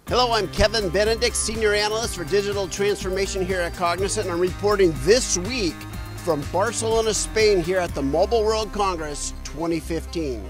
Hello, I'm Kevin Benedict, Senior Analyst for Digital Transformation here at Cognizant, and I'm reporting this week from Barcelona, Spain, here at the Mobile World Congress 2015.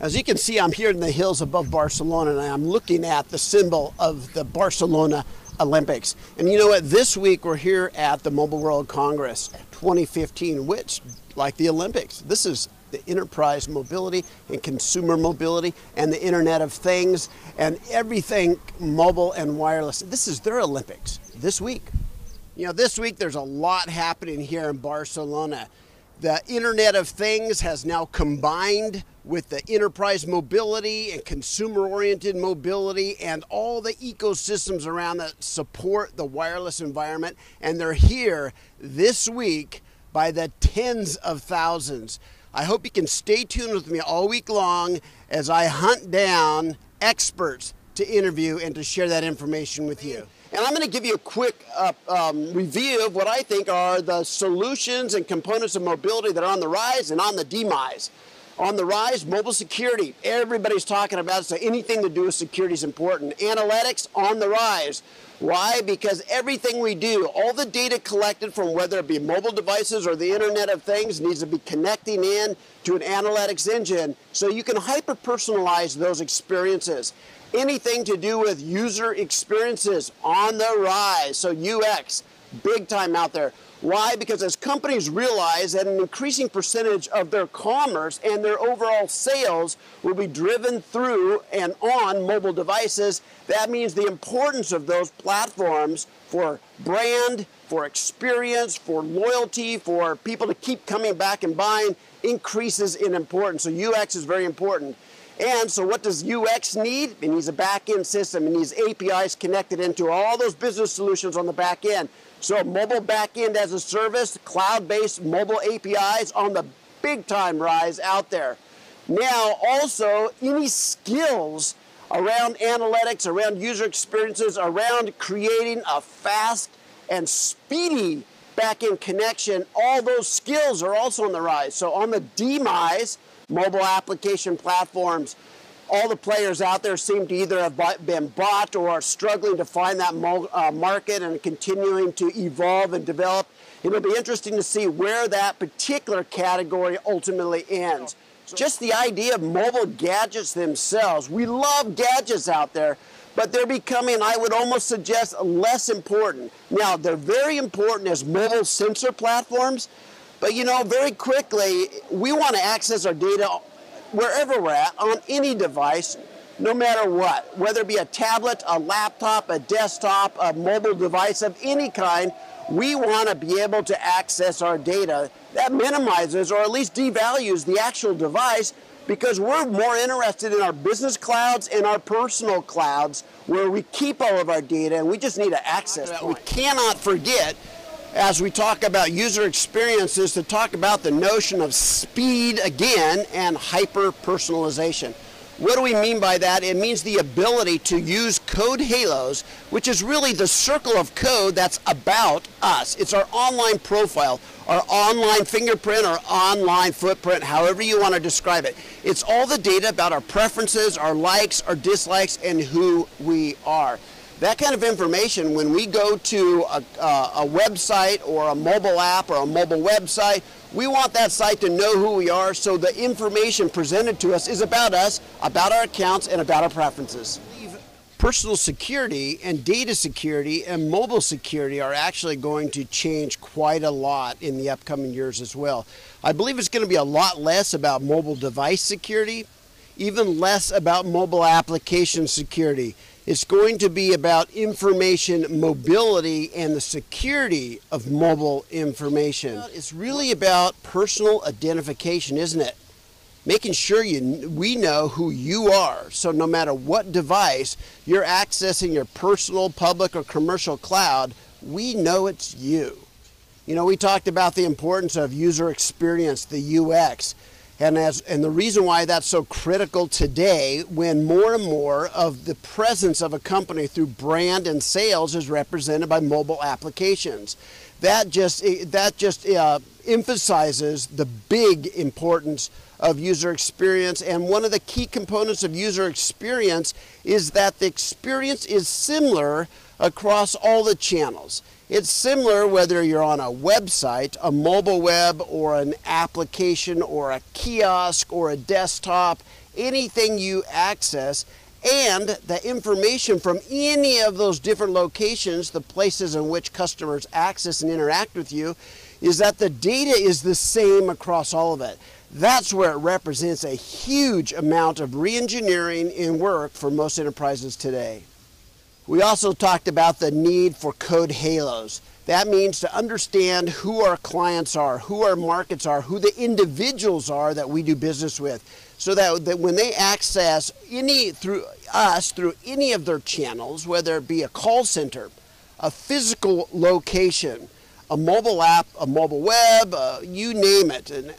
As you can see, I'm here in the hills above Barcelona, and I'm looking at the symbol of the Barcelona Olympics. And you know what? This week we're here at the Mobile World Congress 2015, which, like the Olympics, this is the enterprise mobility and consumer mobility and the Internet of Things and everything mobile and wireless. This is their Olympics this week. You know, this week there's a lot happening here in Barcelona. The Internet of Things has now combined with the enterprise mobility and consumer-oriented mobility and all the ecosystems around that support the wireless environment. And they're here this week by the tens of thousands. I hope you can stay tuned with me all week long as I hunt down experts to interview and to share that information with you. And I'm going to give you a quick review of what I think are the solutions and components of mobility that are on the rise and on the demise. On the rise, mobile security. Everybody's talking about it, so anything to do with security is important. Analytics on the rise. Why? Because everything we do, all the data collected from whether it be mobile devices or the Internet of Things needs to be connecting in to an analytics engine so you can hyper-personalize those experiences. Anything to do with user experiences on the rise. So UX, big time out there. Why? Because as companies realize that an increasing percentage of their commerce and their overall sales will be driven through and on mobile devices, that means the importance of those platforms for brand, for experience, for loyalty, for people to keep coming back and buying increases in importance. So UX is very important. And so what does UX need? It needs a back-end system. It needs APIs connected into all those business solutions on the back end. So mobile back-end as a service, cloud-based mobile APIs on the big-time rise out there. Now, also, any skills around analytics, around user experiences, around creating a fast and speedy back-end connection, all those skills are also on the rise. So on the demise, mobile application platforms, all the players out there seem to either have been bought or are struggling to find that market and continuing to evolve and develop. It'll be interesting to see where that particular category ultimately ends. Just the idea of mobile gadgets themselves. We love gadgets out there, but they're becoming, I would almost suggest, less important. Now, they're very important as mobile sensor platforms, but you know, very quickly, we want to access our data wherever we're at, on any device, no matter what. Whether it be a tablet, a laptop, a desktop, a mobile device of any kind, we want to be able to access our data. That minimizes or at least devalues the actual device because we're more interested in our business clouds and our personal clouds where we keep all of our data and we just need to access it. We cannot forget, as we talk about user experiences, to talk about the notion of speed again and hyper-personalization. What do we mean by that? It means the ability to use code halos, which is really the circle of code that's about us. It's our online profile, our online fingerprint, our online footprint, however you want to describe it. It's all the data about our preferences, our likes, our dislikes, and who we are. That kind of information, when we go to a website or a mobile app or a mobile website, we want that site to know who we are, so the information presented to us is about us, about our accounts, and about our preferences. Personal security and data security and mobile security are actually going to change quite a lot in the upcoming years as well. I believe it's going to be a lot less about mobile device security, even less about mobile application security. It's going to be about information mobility and the security of mobile information. It's really about personal identification, isn't it? Making sure we know who you are. So no matter what device you're accessing your personal, public, or commercial cloud, we know it's you. You know, we talked about the importance of user experience, the UX. And the reason why that's so critical today, when more and more of the presence of a company through brand and sales is represented by mobile applications. That just emphasizes the big importance of user experience. And one of the key components of user experience is that the experience is similar across all the channels. It's similar whether you're on a website, a mobile web, or an application, or a kiosk, or a desktop, anything you access, and the information from any of those different locations, the places in which customers access and interact with you, is that the data is the same across all of it. That's where it represents a huge amount of re-engineering and work for most enterprises today. We also talked about the need for code halos. That means to understand who our clients are, who our markets are, who the individuals are that we do business with, so that when they access through any of their channels, whether it be a call center, a physical location, a mobile app, a mobile web, you name it, and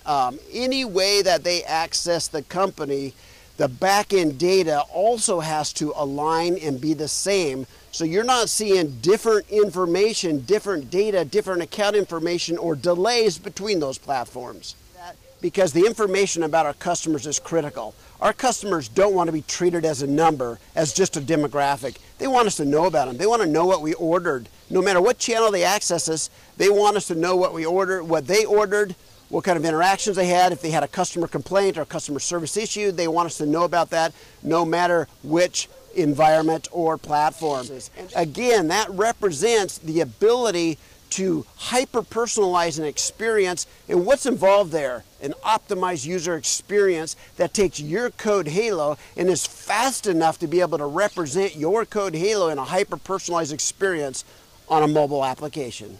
any way that they access the company, the back-end data also has to align and be the same, so you're not seeing different information, different data, different account information, or delays between those platforms. Because the information about our customers is critical. Our customers don't want to be treated as a number, as just a demographic. They want us to know about them. They want to know what we ordered. No matter what channel they access us, they want us to know what we ordered, what they ordered, what kind of interactions they had. If they had a customer complaint or a customer service issue, they want us to know about that, no matter which environment or platform. Again, that represents the ability to hyper-personalize an experience, and what's involved there? An optimized user experience that takes your code halo and is fast enough to be able to represent your code halo in a hyper-personalized experience on a mobile application.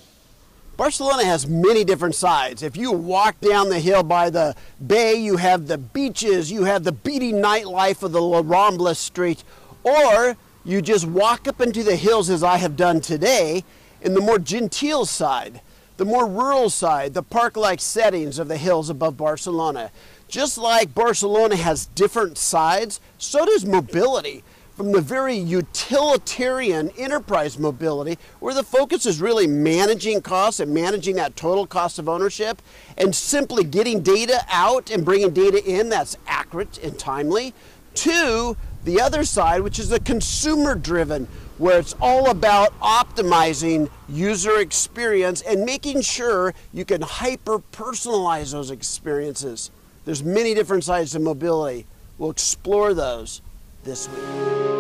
Barcelona has many different sides. If you walk down the hill by the bay, you have the beaches, you have the beating nightlife of the La Rambla Street, or you just walk up into the hills as I have done today, in the more genteel side, the more rural side, the park-like settings of the hills above Barcelona. Just like Barcelona has different sides, so does mobility. From the very utilitarian enterprise mobility, where the focus is really managing costs and managing that total cost of ownership, and simply getting data out and bringing data in that's accurate and timely, to the other side, which is the consumer-driven, where it's all about optimizing user experience and making sure you can hyper-personalize those experiences. There's many different sides to mobility. We'll explore those this week.